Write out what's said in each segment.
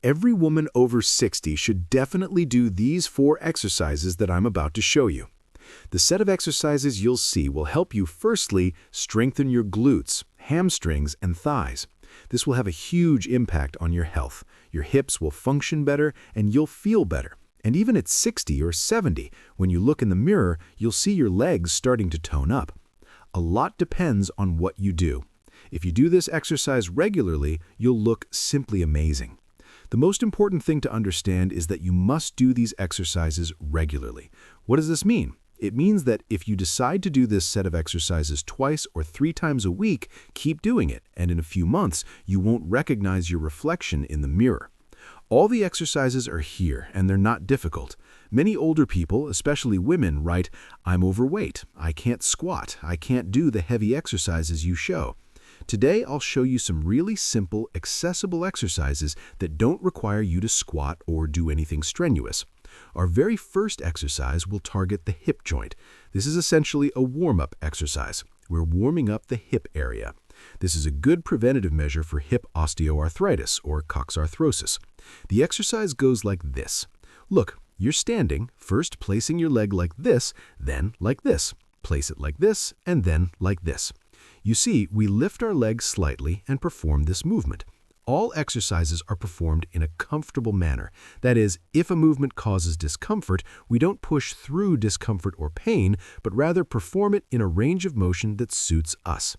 Every woman over 60 should definitely do these 4 exercises that I'm about to show you. The set of exercises you'll see will help you firstly strengthen your glutes, hamstrings, and thighs. This will have a huge impact on your health. Your hips will function better and you'll feel better. And even at 60 or 70, when you look in the mirror, you'll see your legs starting to tone up. A lot depends on what you do. If you do this exercise regularly, you'll look simply amazing. The most important thing to understand is that you must do these exercises regularly. What does this mean? It means that if you decide to do this set of exercises twice or 3 times a week, keep doing it, and in a few months, you won't recognize your reflection in the mirror. All the exercises are here, and they're not difficult. Many older people, especially women, write, "I'm overweight, I can't squat, I can't do the heavy exercises you show." Today, I'll show you some really simple, accessible exercises that don't require you to squat or do anything strenuous. Our very first exercise will target the hip joint. This is essentially a warm-up exercise. We're warming up the hip area. This is a good preventative measure for hip osteoarthritis or coxarthrosis. The exercise goes like this. Look, you're standing, first placing your leg like this, then like this. Place it like this, and then like this. You see, we lift our legs slightly and perform this movement. All exercises are performed in a comfortable manner. That is, if a movement causes discomfort, we don't push through discomfort or pain, but rather perform it in a range of motion that suits us.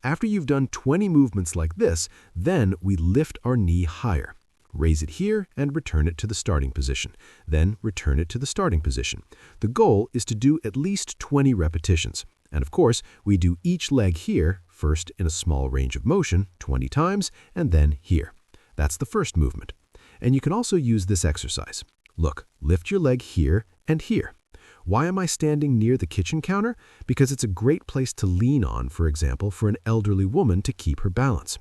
After you've done 20 movements like this, then we lift our knee higher. Raise it here and return it to the starting position. Then return it to the starting position. The goal is to do at least 20 repetitions. And of course, we do each leg here, first in a small range of motion, 20 times, and then here. That's the first movement. And you can also use this exercise. Look, lift your leg here and here. Why am I standing near the kitchen counter? Because it's a great place to lean on, for example, for an elderly woman to keep her balance.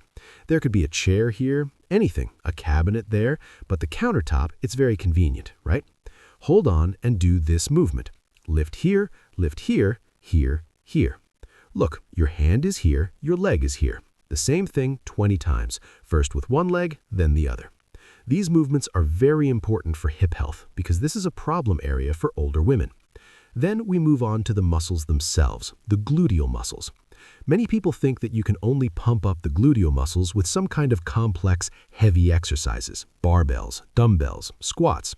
There could be a chair here, anything, a cabinet there, but the countertop, it's very convenient, right? Hold on and do this movement. Lift here, here, here. Look, your hand is here, your leg is here. The same thing 20 times, first with one leg, then the other. These movements are very important for hip health because this is a problem area for older women. Then we move on to the muscles themselves, the gluteal muscles. Many people think that you can only pump up the gluteal muscles with some kind of complex, heavy exercises, barbells, dumbbells, squats.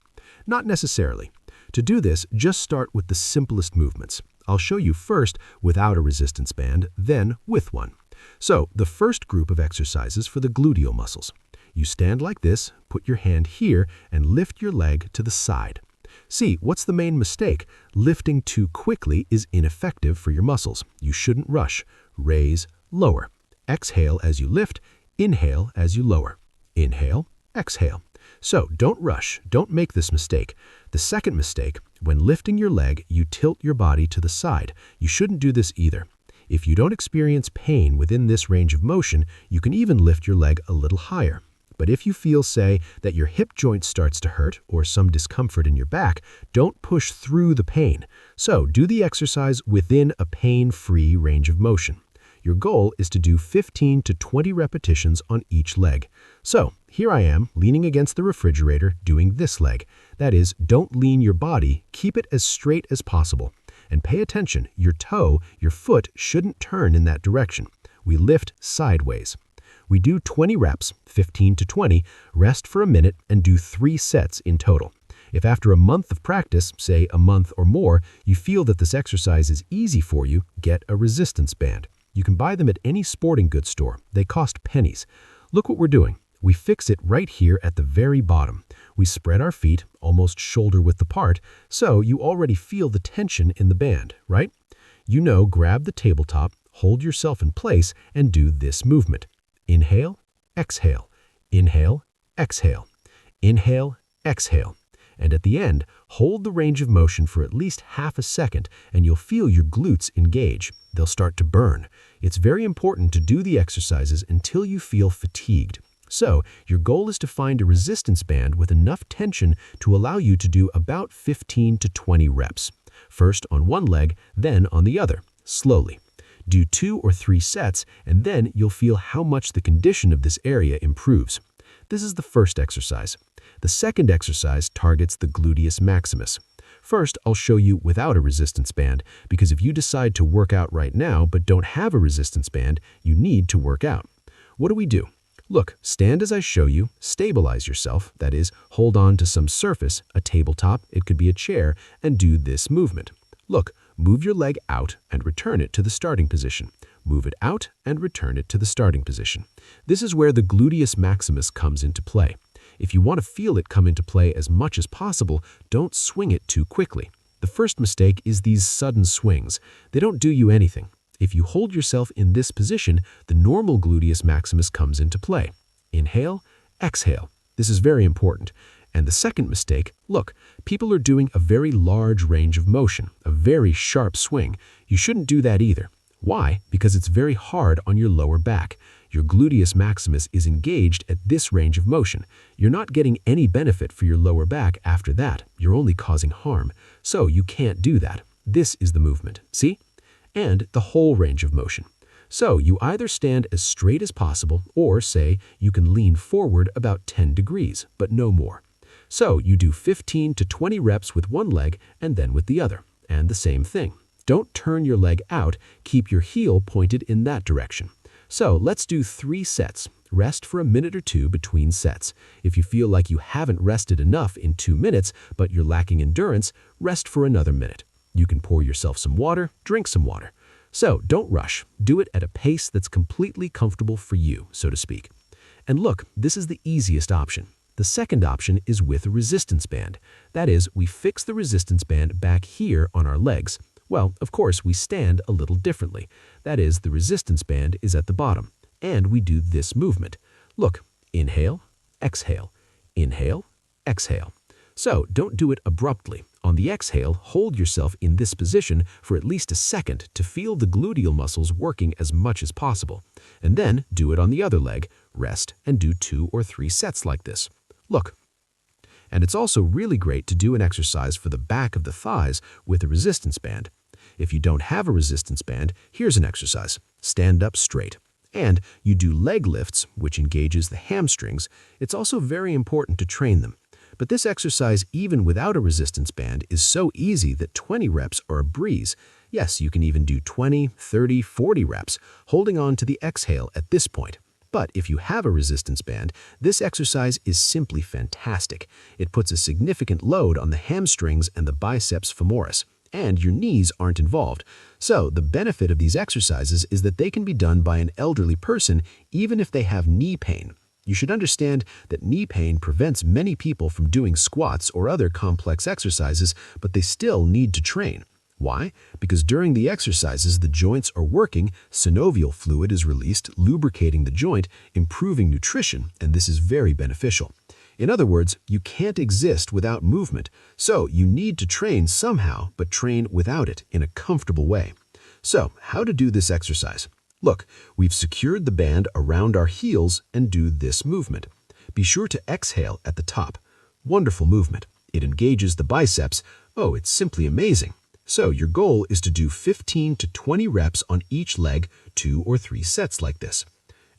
Not necessarily. To do this, just start with the simplest movements. I'll show you first without a resistance band, then with one. So, the first group of exercises for the gluteal muscles. You stand like this, put your hand here, and lift your leg to the side. See, what's the main mistake? Lifting too quickly is ineffective for your muscles. You shouldn't rush. Raise, lower. Exhale as you lift, inhale as you lower. Inhale, exhale. So don't rush, don't make this mistake. The second mistake, when lifting your leg, you tilt your body to the side. You shouldn't do this either. If you don't experience pain within this range of motion, you can even lift your leg a little higher. But if you feel, say, that your hip joint starts to hurt or some discomfort in your back, don't push through the pain. So do the exercise within a pain-free range of motion. Your goal is to do 15 to 20 repetitions on each leg. So here I am, leaning against the refrigerator, doing this leg. That is, don't lean your body, keep it as straight as possible. And pay attention, your toe, your foot shouldn't turn in that direction. We lift sideways. We do 20 reps, 15 to 20, rest for a minute, and do 3 sets in total. If after a month of practice, say a month or more, you feel that this exercise is easy for you, get a resistance band. You can buy them at any sporting goods store. They cost pennies. Look what we're doing. We fix it right here at the very bottom. We spread our feet, almost shoulder-width apart, so you already feel the tension in the band, right? You know, grab the tabletop, hold yourself in place, and do this movement. Inhale, exhale. Inhale, exhale. Inhale, exhale. And at the end, hold the range of motion for at least half a second and you'll feel your glutes engage. They'll start to burn. It's very important to do the exercises until you feel fatigued. So, your goal is to find a resistance band with enough tension to allow you to do about 15 to 20 reps. First on one leg, then on the other, slowly. Do 2 or 3 sets, and then you'll feel how much the condition of this area improves. This is the first exercise. The second exercise targets the gluteus maximus. First, I'll show you without a resistance band, because if you decide to work out right now but don't have a resistance band, you need to work out. What do? Look, stand as I show you, stabilize yourself, that is, hold on to some surface, a tabletop, it could be a chair, and do this movement. Look, move your leg out and return it to the starting position. Move it out and return it to the starting position. This is where the gluteus maximus comes into play. If you want to feel it come into play as much as possible, don't swing it too quickly. The first mistake is these sudden swings. They don't do you anything. If you hold yourself in this position, the normal gluteus maximus comes into play. Inhale, exhale. This is very important. And the second mistake, look, people are doing a very large range of motion, a very sharp swing. You shouldn't do that either. Why? Because it's very hard on your lower back. Your gluteus maximus is engaged at this range of motion. You're not getting any benefit for your lower back after that. You're only causing harm. So you can't do that. This is the movement. See? And the whole range of motion. So you either stand as straight as possible or say you can lean forward about 10 degrees, but no more. So you do 15 to 20 reps with one leg and then with the other. And the same thing. Don't turn your leg out, keep your heel pointed in that direction. So let's do 3 sets. Rest for a minute or 2 between sets. If you feel like you haven't rested enough in 2 minutes, but you're lacking endurance, rest for another minute. You can pour yourself some water, drink some water. So don't rush. Do it at a pace that's completely comfortable for you, so to speak. And look, this is the easiest option. The second option is with a resistance band. That is, we fix the resistance band back here on our legs. Well, of course, we stand a little differently. That is, the resistance band is at the bottom. And we do this movement. Look, inhale, exhale, inhale, exhale. So don't do it abruptly. On the exhale, hold yourself in this position for at least a second to feel the gluteal muscles working as much as possible. And then do it on the other leg, rest, and do 2 or 3 sets like this. Look. And it's also really great to do an exercise for the back of the thighs with a resistance band. If you don't have a resistance band, here's an exercise. Stand up straight. And you do leg lifts, which engages the hamstrings. It's also very important to train them. But this exercise, even without a resistance band, is so easy that 20 reps are a breeze. Yes, you can even do 20, 30, 40 reps, holding on to the exhale at this point. But if you have a resistance band, this exercise is simply fantastic. It puts a significant load on the hamstrings and the biceps femoris, and your knees aren't involved. So the benefit of these exercises is that they can be done by an elderly person even if they have knee pain. You should understand that knee pain prevents many people from doing squats or other complex exercises, but they still need to train. Why? Because during the exercises, the joints are working, synovial fluid is released, lubricating the joint, improving nutrition, and this is very beneficial. In other words, you can't exist without movement, so you need to train somehow, but train without it in a comfortable way. So, how to do this exercise? Look, we've secured the band around our heels and do this movement. Be sure to exhale at the top. Wonderful movement. It engages the biceps. Oh, it's simply amazing. So your goal is to do 15 to 20 reps on each leg, 2 or 3 sets like this.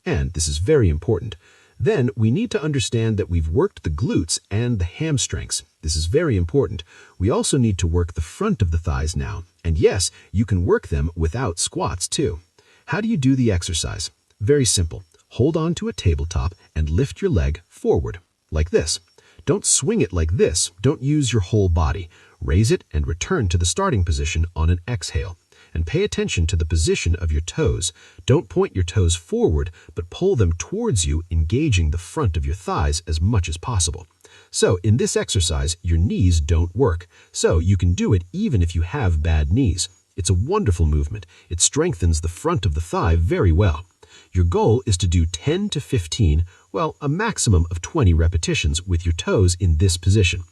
And this is very important. Then we need to understand that we've worked the glutes and the hamstrings. This is very important. We also need to work the front of the thighs now. And yes, you can work them without squats too. How do you do the exercise? Very simple. Hold on to a tabletop and lift your leg forward, like this. Don't swing it like this. Don't use your whole body. Raise it and return to the starting position on an exhale. And pay attention to the position of your toes. Don't point your toes forward, but pull them towards you, engaging the front of your thighs as much as possible. So in this exercise, your knees don't work. So you can do it even if you have bad knees. It's a wonderful movement. It strengthens the front of the thigh very well. Your goal is to do 10 to 15, well, a maximum of 20 repetitions with your toes in this position.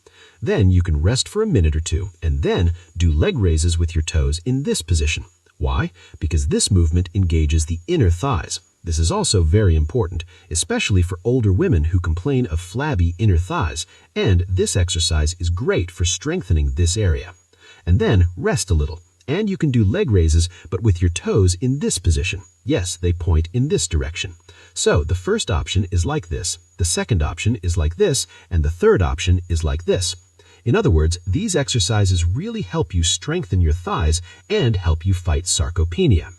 Then you can rest for a minute or 2 and then do leg raises with your toes in this position. Why? Because this movement engages the inner thighs. This is also very important, especially for older women who complain of flabby inner thighs, and this exercise is great for strengthening this area. And then rest a little. And you can do leg raises, but with your toes in this position. Yes, they point in this direction. So the first option is like this. The second option is like this, and the third option is like this. In other words, these exercises really help you strengthen your thighs and help you fight sarcopenia.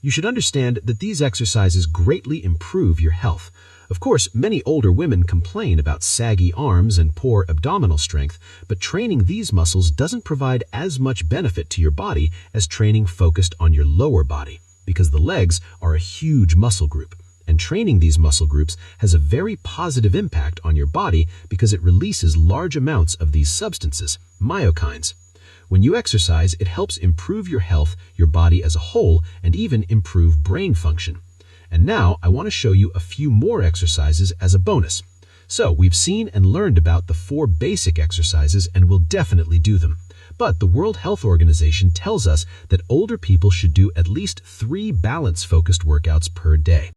You should understand that these exercises greatly improve your health. Of course, many older women complain about saggy arms and poor abdominal strength, but training these muscles doesn't provide as much benefit to your body as training focused on your lower body, because the legs are a huge muscle group. And training these muscle groups has a very positive impact on your body because it releases large amounts of these substances, myokines. When you exercise, it helps improve your health, your body as a whole, and even improve brain function. And now I want to show you a few more exercises as a bonus. So we've seen and learned about the 4 basic exercises and we'll definitely do them. But the World Health Organization tells us that older people should do at least 3 balance-focused workouts per day.